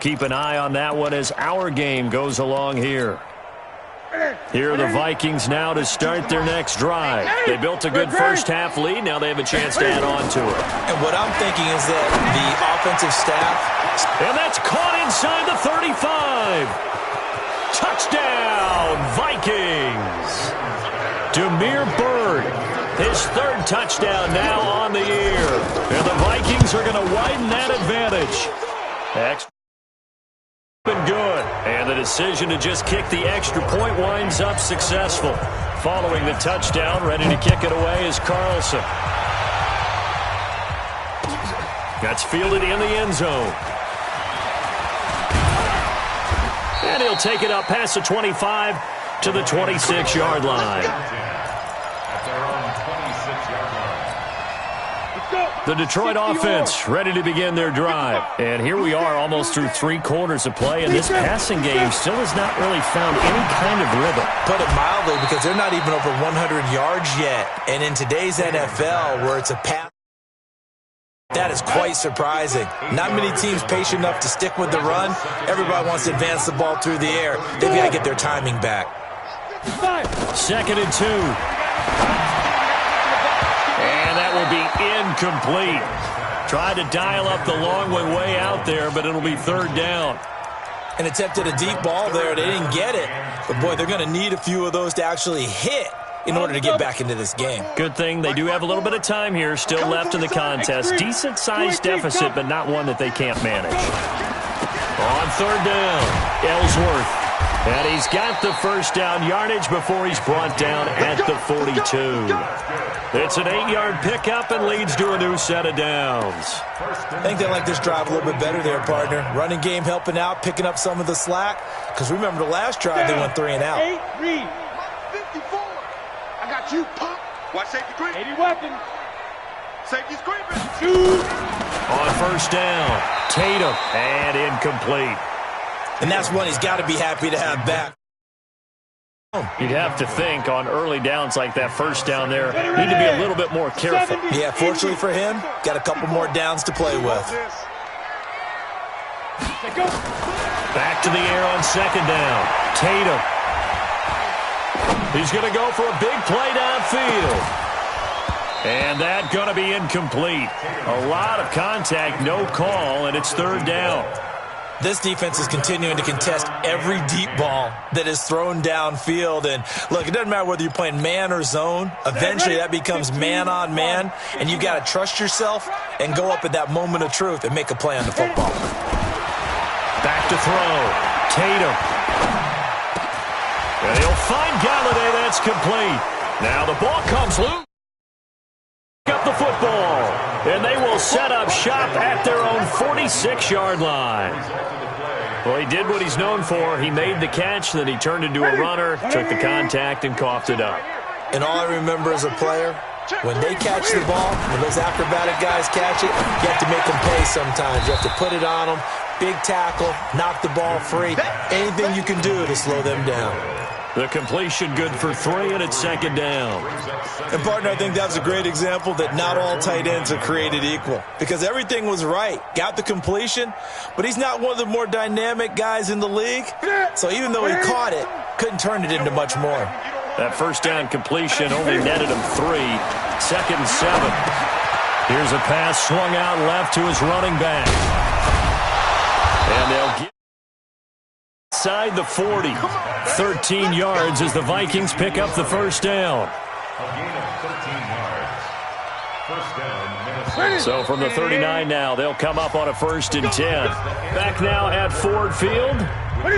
Keep an eye on that one as our game goes along here. Here are the Vikings now to start their next drive. They built a good first-half lead. Now they have a chance to add on to it. And what I'm thinking is that the offensive staff... And that's caught inside the 35. Touchdown, Vikings. Demir Bird, his third touchdown now on the year. And the Vikings are going to widen that advantage. Been good, and the decision to just kick the extra point winds up successful. Following the touchdown, ready to kick it away is Carlson. That's fielded in the end zone. And he'll take it up past the 25 to the 26-yard line. The Detroit offense ready to begin their drive. And here we are almost through 3 quarters of play, and this passing game still has not really found any kind of rhythm. Put it mildly, because they're not even over 100 yards yet. And in today's NFL, where it's a pass, that is quite surprising. Not many teams patient enough to stick with the run. Everybody wants to advance the ball through the air. They've got to get their timing back. 2nd and 2. That will be incomplete. Tried to dial up the long one way out there, but it'll be 3rd down. And attempted a deep ball there. They didn't get it. But, boy, they're going to need a few of those to actually hit in order to get back into this game. Good thing they do have a little bit of time here still left in the contest. Decent-sized deficit, but not one that they can't manage. On 3rd down, Ellsworth. And he's got the first down yardage before he's brought down at the 42. It's an 8-yard pickup and leads to a new set of downs. I think they like this drive a little bit better there, partner. Running game helping out, picking up some of the slack. Because remember the last drive, they went 3 and out. 54. I got you, pump. Watch safety green. 80 weapon. Safety's creeping. Shoot. On 1st down, Tatum, and incomplete. And that's one he's got to be happy to have back. You'd have to think on early downs like that, 1st down there, need to be a little bit more careful. Yeah, fortunately for him, got a couple more downs to play with. Back to the air on 2nd down. Tatum. He's going to go for a big play downfield. And that's going to be incomplete. A lot of contact, no call, and it's 3rd down. This defense is continuing to contest every deep ball that is thrown downfield. And, look, it doesn't matter whether you're playing man or zone. Eventually, that becomes man-on-man, and you've got to trust yourself and go up at that moment of truth and make a play on the football. Back to throw. Tatum. And he'll find Galladay. That's complete. Now the ball comes loose. Up the football, and they will set up shop at their own 46-yard line. Well, he did what he's known for. He made the catch, then he turned into a runner, took the contact, and coughed it up. And all I remember as a player, when they catch the ball, when those acrobatic guys catch it, you have to make them pay sometimes. You have to put it on them, big tackle, knock the ball free, anything you can do to slow them down. The completion good for 3, and it's 2nd down. And, partner, I think that's a great example that not all tight ends are created equal. Because everything was right. Got the completion, but he's not one of the more dynamic guys in the league. So even though he caught it, couldn't turn it into much more. That 1st down completion only netted him 3. 2nd and 7. Here's a pass swung out left to his running back. And they'll get inside the 40. 13 yards as the Vikings pick up the 1st down. So from the 39 now, they'll come up on a 1st and 10. Back now at Ford Field.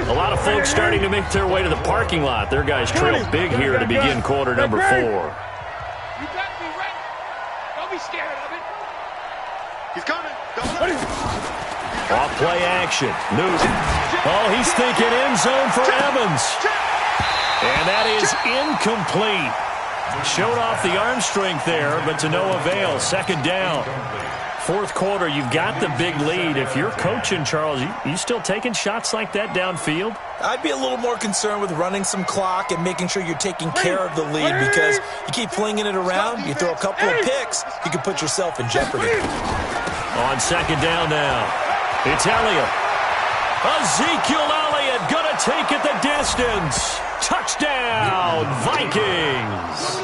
A lot of folks starting to make their way to the parking lot. Their guys trail big here to begin quarter number 4. You got to be ready. Don't be scared of it. He's coming. Off play action. Newton. Oh, he's thinking end zone for Evans. And that is incomplete. Showed off the arm strength there, but to no avail. 2nd down. 4th quarter, you've got the big lead. If you're coaching, Charles, you still taking shots like that downfield? I'd be a little more concerned with running some clock and making sure you're taking care of the lead, because you keep flinging it around, you throw a couple of picks, you can put yourself in jeopardy. On 2nd down now, it's Elliott. Ezekiel Elliott gonna take it the distance. Touchdown, Vikings.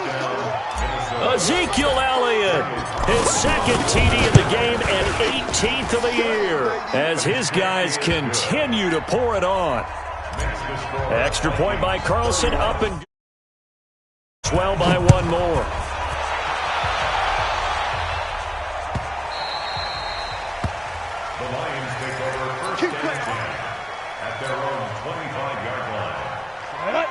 Ezekiel Elliott, his second TD of the game and 18th of the year as his guys continue to pour it on. Extra point by Carlson, up and well by one more. The Lions take over first and 10 at their own 25-yard line.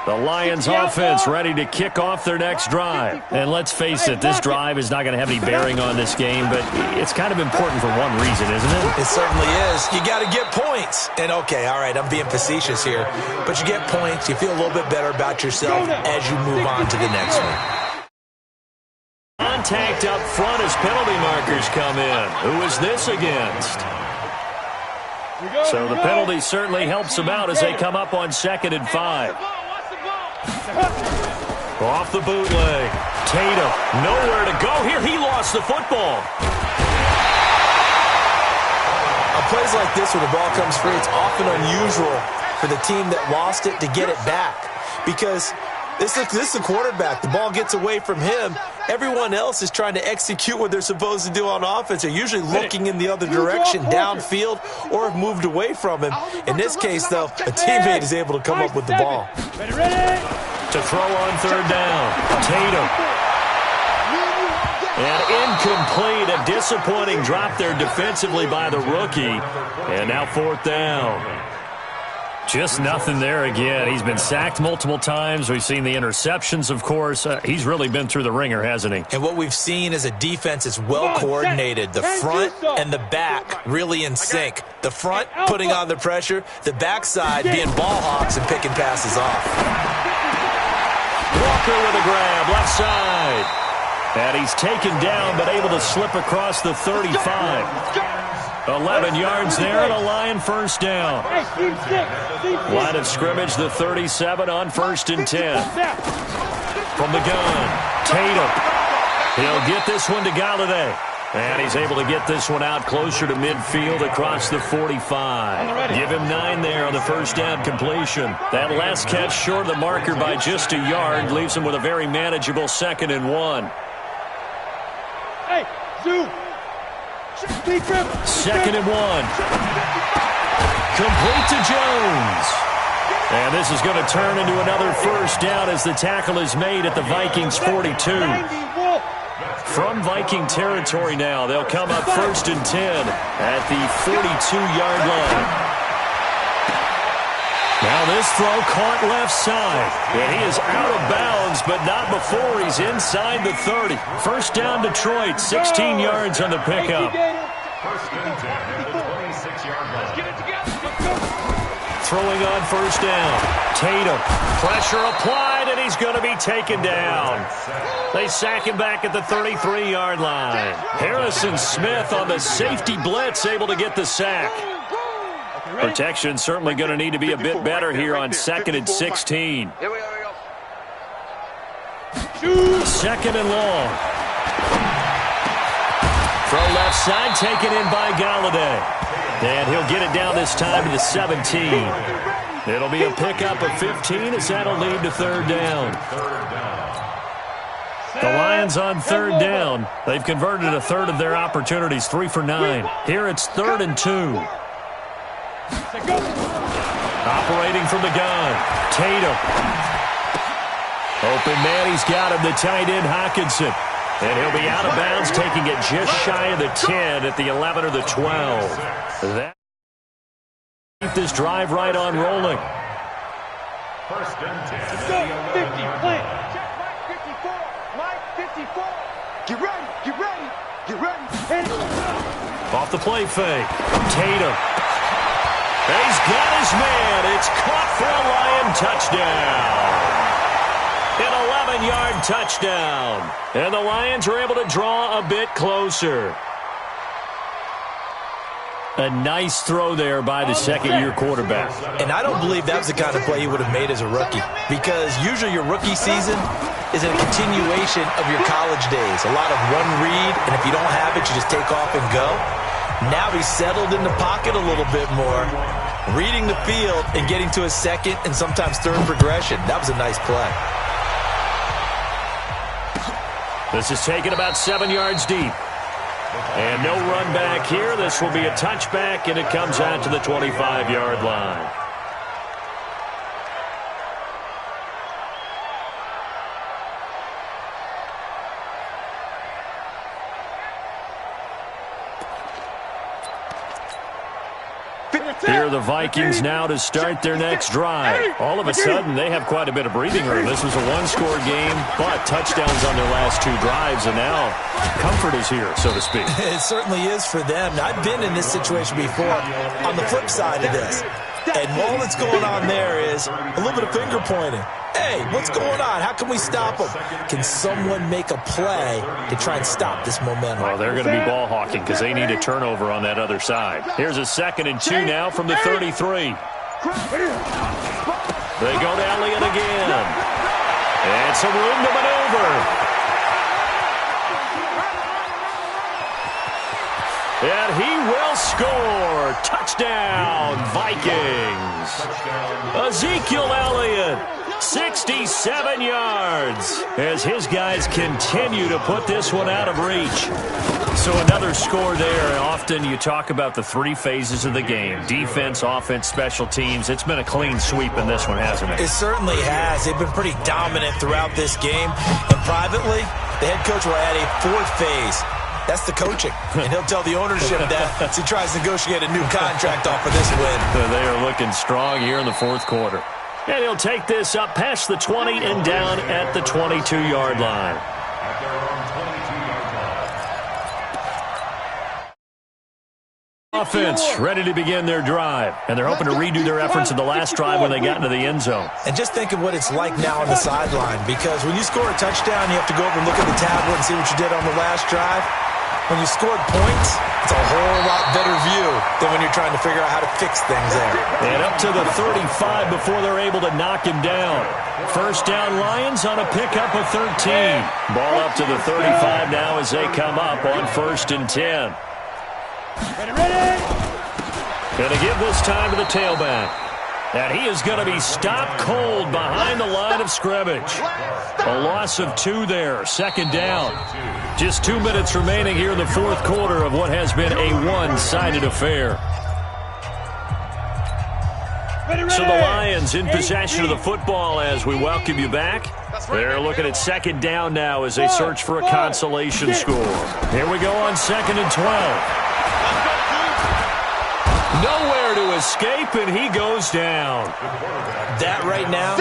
The Lions offense ready to kick off their next drive. And let's face it, this drive is not going to have any bearing on this game, but it's kind of important for one reason, isn't it? It certainly is. You got to get points. And okay, all right, I'm being facetious here, but you get points, you feel a little bit better about yourself as you move on to the next one. Contact up front as penalty markers come in. Who is this against? So the penalty certainly helps them out as they come up on 2nd and 5. Off the bootleg. Tatum, nowhere to go here. He lost the football. On plays like this, when the ball comes free, it's often unusual for the team that lost it to get it back. Because this is the quarterback. The ball gets away from him. Everyone else is trying to execute what they're supposed to do on offense. They're usually looking in the other direction, downfield, or have moved away from him. In this case, though, a teammate is able to come up with the ball. To throw on 3rd down. Tatum. And incomplete. A disappointing drop there defensively by the rookie. And now 4th down. Just nothing there again. He's been sacked multiple times. We've seen the interceptions, of course. He's really been through the ringer, hasn't he? And what we've seen is a defense that's well coordinated. The front and the back really in sync. The front putting on the pressure. The backside being ball hawks and picking passes off. Walker with a grab, left side. And he's taken down, but able to slip across the 35. 11 yards there and a Lion first down. Line of scrimmage, the 37 on 1st and 10. From the gun, Tatum. He'll get this one to Galladay. And he's able to get this one out closer to midfield across the 45. Give him 9 there on the first down completion. That last catch short of the marker by just a yard leaves him with a very manageable 2nd and 1. Hey, Zoo. 2nd and 1. Complete to Jones. And this is going to turn into another first down as the tackle is made at the Vikings 42. From Viking territory now, they'll come up 1st and 10 at the 42-yard line. Now this throw caught left side. And he is out of bounds, but not before he's inside the 30. First down Detroit, 16 yards on the pickup. 1st and 10 at the 26-yard line. Throwing on first down. Tatum. Pressure applied, and he's going to be taken down. They sack him back at the 33-yard line. Harrison Smith on the safety blitz, able to get the sack. Protection certainly going to need to be a bit better here on 2nd and 16. 2nd and long. Throw left side, taken in by Galladay. And he'll get it down this time to the 17. It'll be a pickup of 15 as that'll lead to 3rd down. The Lions on 3rd down. They've converted a third of their opportunities, 3 for 9. Here it's 3rd and 2. Operating from the gun. Tatum. Open man, he's got him, the tight end Hockenson. And he'll be out of bounds, taking it just shy of the 10 at the 11 or the 12. That keep this drive right on rolling. 1st and 10. Let's go. 50, plant. Check Mike 54. Mike 54. Get ready. Get ready. Get ready. Off the play fake. Tatum. He's got his man. It's caught for a Lion touchdown. An 11-yard touchdown. And the Lions are able to draw a bit closer. A nice throw there by the second-year quarterback. And I don't believe that was the kind of play he would have made as a rookie, because usually your rookie season is a continuation of your college days. A lot of one read, and if you don't have it, you just take off and go. Now he's settled in the pocket a little bit more. reading the field and getting to a second and sometimes third progression. That was a nice play. This is taken about 7 yards deep. And no run back here. This will be a touchback, and it comes out to the 25-yard line. Here are the Vikings now to start their next drive. All of a sudden, they have quite a bit of breathing room. This was a one-score game, but touchdowns on their last 2 drives, and now comfort is here, so to speak. It certainly is for them. I've been in this situation before on the flip side of this. And all that's going on there is a little bit of finger pointing. Hey, what's going on? How can we stop them? Can someone make a play to try and stop this momentum? Well, they're going to be ball hawking because they need a turnover on that other side. Here's a 2nd and 2 now from the 33. They go to Elliott again. And some room to maneuver. And he will score. Touchdown, Vikings. Ezekiel Elliott, 67 yards, as his guys continue to put this one out of reach. So another score there. Often you talk about the 3 phases of the game: defense, offense, special teams. It's been a clean sweep in this one, hasn't it? It certainly has. They've been pretty dominant throughout this game. And privately, the head coach will add a 4th phase. That's the coaching. And he'll tell the ownership that as he tries to negotiate a new contract off of this win. They are looking strong here in the 4th quarter. And he'll take this up past the 20 and down at the 22-yard line. Offense ready to begin their drive, and they're hoping to redo their efforts in the last drive when they got into the end zone. And just think of what it's like now on the sideline, because when you score a touchdown, you have to go over and look at the tablet and see what you did on the last drive. When you scored points, it's a whole lot better view than when you're trying to figure out how to fix things there. And up to the 35 before they're able to knock him down. First down, Lions on a pickup of 13. Ball up to the 35 now as they come up on 1st and 10. Going to give this time to the tailback. And he is going to be stopped cold behind the line of scrimmage. A loss of 2 there. 2nd down. Just 2 minutes remaining here in the 4th quarter of what has been a one-sided affair. So the Lions in possession of the football as we welcome you back. They're looking at 2nd down now as they search for a consolation score. Here we go on 2nd and 12. Nowhere to escape, and he goes down. That right now,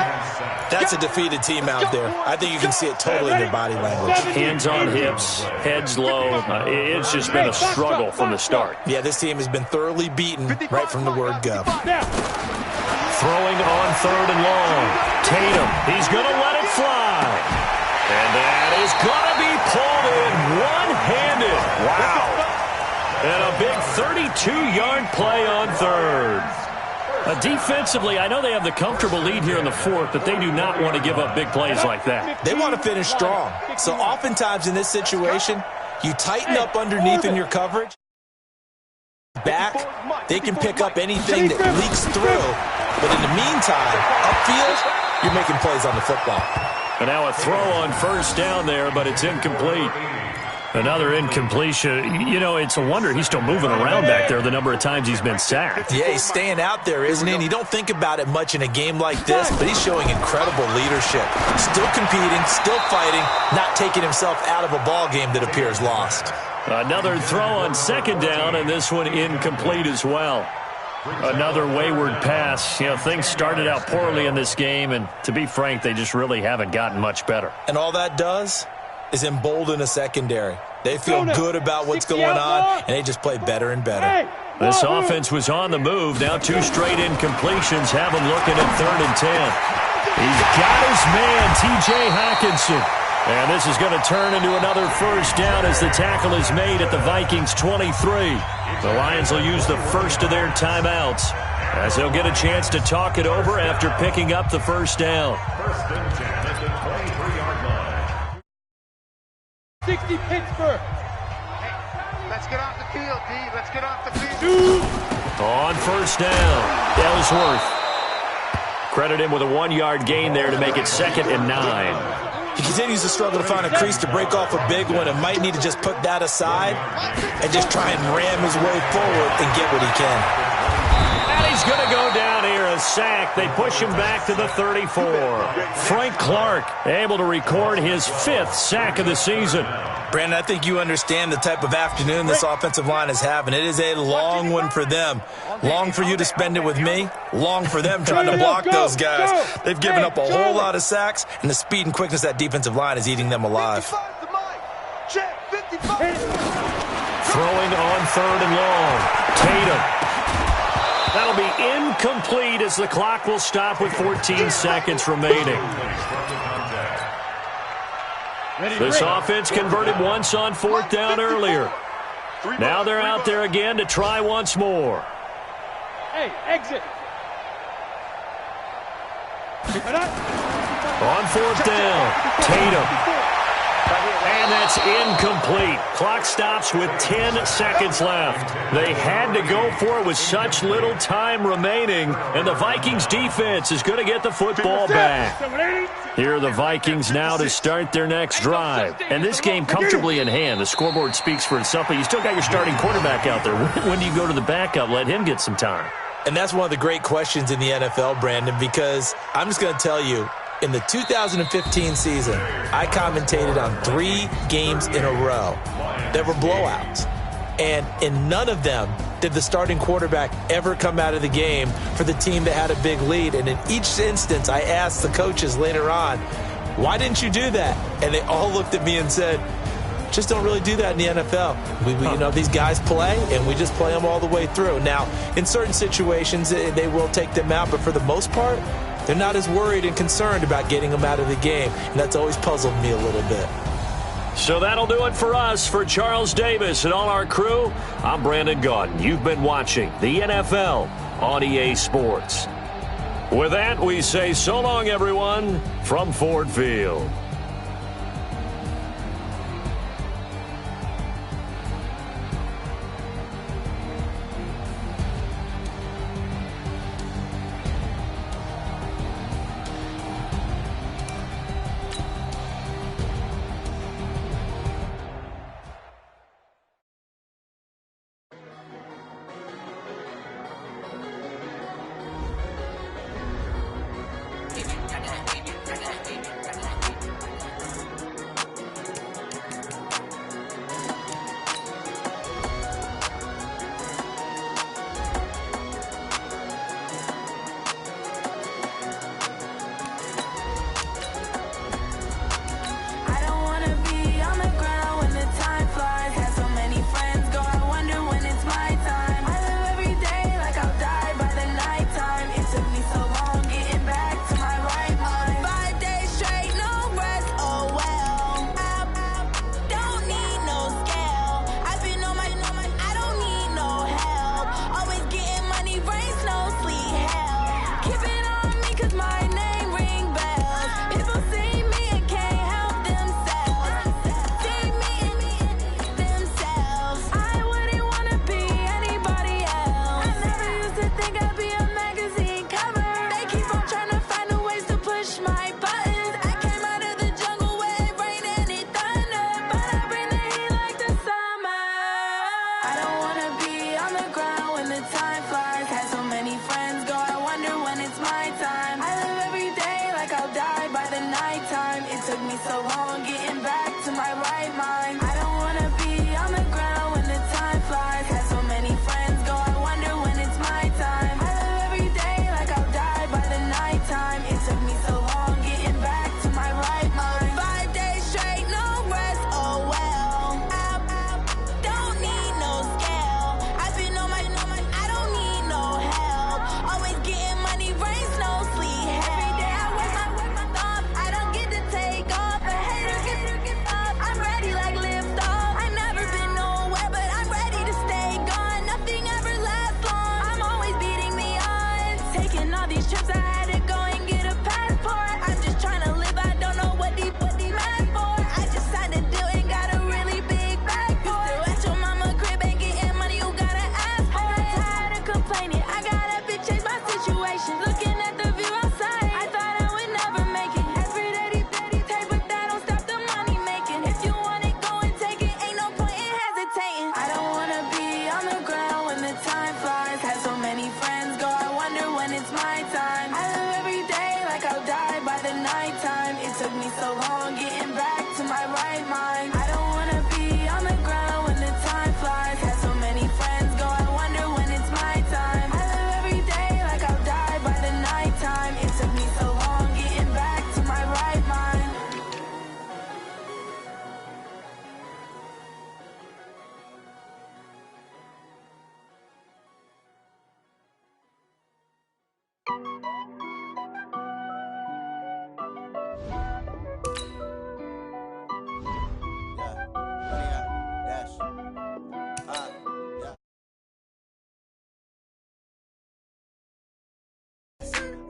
that's a defeated team out there. I think you can see it totally in their body language. Hands on hips, heads low. It's just been a struggle from the start. Yeah, this team has been thoroughly beaten right from the word go. Throwing on 3rd and long. Tatum, he's going to let it fly. And that is going to be pulled in one-handed. Wow. And a big 32-yard play on 3rd. Defensively, I know they have the comfortable lead here in the 4th, but they do not want to give up big plays like that. They want to finish strong. So oftentimes in this situation, you tighten up underneath in your coverage. Back, they can pick up anything that leaks through. But in the meantime, upfield, you're making plays on the football. And now a throw on 1st down there, but it's incomplete. Another incompletion. You know, it's a wonder he's still moving around back there the number of times he's been sacked. Yeah, he's staying out there, isn't he? And you don't think about it much in a game like this, but he's showing incredible leadership. Still competing, still fighting, not taking himself out of a ball game that appears lost. Another throw on 2nd down, and this one incomplete as well. Another wayward pass. You know, things started out poorly in this game, and to be frank, they just really haven't gotten much better. And all that does is embolden a secondary. They feel good about what's going on, and they just play better and better. This offense was on the move. Now 2 straight incompletions have them looking at 3rd and 10. He's got his man, T.J. Hawkinson. And this is going to turn into another 1st down as the tackle is made at the Vikings 23. The Lions will use the first of their timeouts as they'll get a chance to talk it over after picking up the 1st down. 1st and 10 at the 23-yard line. 60 Pittsburgh. Hey, let's get off the field, D. Let's get off the field. On first down, Ellsworth. Credit him with a 1-yard gain there to make it 2nd and 9. He continues to struggle to find a crease to break off a big one and might need to just put that aside and just try and ram his way forward and get what he can. And he's going to go down here, a sack. They push him back to the 34. Frank Clark able to record his 5th sack of the season. Brandon, I think you understand the type of afternoon this offensive line is having. It is a long one for them. Long for you to spend it with me. Long for them trying to block those guys. They've given up a whole lot of sacks, and the speed and quickness of that defensive line is eating them alive. Throwing on 3rd and long. Tatum. That'll be incomplete as the clock will stop with 14 seconds remaining. This offense converted once on 4th down earlier. Now they're out there again to try once more. Hey, exit. On 4th down, Tatum. And that's incomplete. Clock stops with 10 seconds left. They had to go for it with such little time remaining, and the Vikings defense is going to get the football back. Here are the Vikings now to start their next drive. And this game comfortably in hand. The scoreboard speaks for itself, but you still got your starting quarterback out there. When do you go to the backup? Let him get some time. And that's one of the great questions in the NFL, Brandon, because I'm just going to tell you, in the 2015 season, I commentated on 3 games in a row that were blowouts. And in none of them did the starting quarterback ever come out of the game for the team that had a big lead. And in each instance, I asked the coaches later on, why didn't you do that? And they all looked at me and said, just don't really do that in the NFL. You know, these guys play, and we just play them all the way through. Now, in certain situations, they will take them out, but for the most part, they're not as worried and concerned about getting them out of the game, and that's always puzzled me a little bit. So that'll do it for us. For Charles Davis and all our crew, I'm Brandon Gaudin. You've been watching the NFL on EA Sports. With that, we say so long, everyone, from Ford Field. it's my time. I live every day like I'll die by the nighttime. It took me so long getting back to my right mind. I don't wanna be on the ground when the time flies. Had so many friends go, I wonder when it's my time. I live every day like I'll die by the nighttime. It took me so long getting back to my right mind.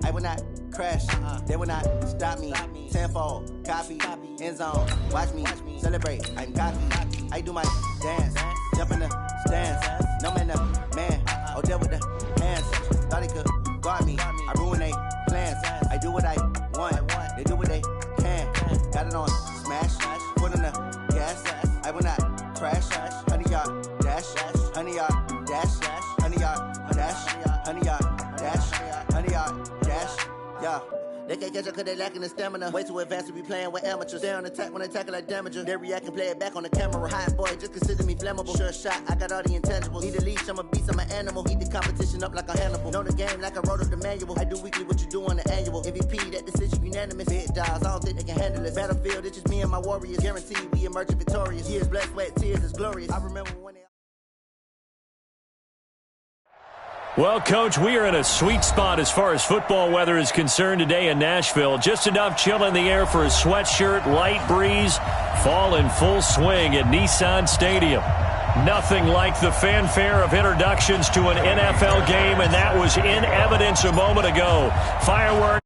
I will not crash, they will not stop me. Tenfold, copy, end zone, watch me celebrate. I'm cocky, I do my dance, jump in the stands. No man, the man, oh, there with the hands. Thought he could guard me, I ruin they plans. I do what I want, they do what they can. Got it on smash, put on the gas. I will not crash, 100-yard dash, 100-yard dash, 100-yard dash, 100-yard dash, 100-yard dash, yeah. They can't catch up cause they lacking the stamina. Way too advanced to be playing with amateurs. Stay on attack when they tackle like damager. They react and play it back on the camera. Hot boy, just consider me flammable. Sure shot, I got all the intangibles. Need a leash, I'm a beast, I'm an animal. Heat the competition up like a Hannibal. Know the game like I wrote up the manual. I do weekly what you do on the annual. MVP, that decision unanimous. Big dogs, I don't think they can handle it. Battlefield, it's just me and my warriors. Guaranteed we emerge victorious. Years, blood, sweat, tears, is glorious. I remember when they... Well, Coach, we are in a sweet spot as far as football weather is concerned today in Nashville. Just enough chill in the air for a sweatshirt, light breeze, fall in full swing at Nissan Stadium. Nothing like the fanfare of introductions to an NFL game, and that was in evidence a moment ago. Fireworks.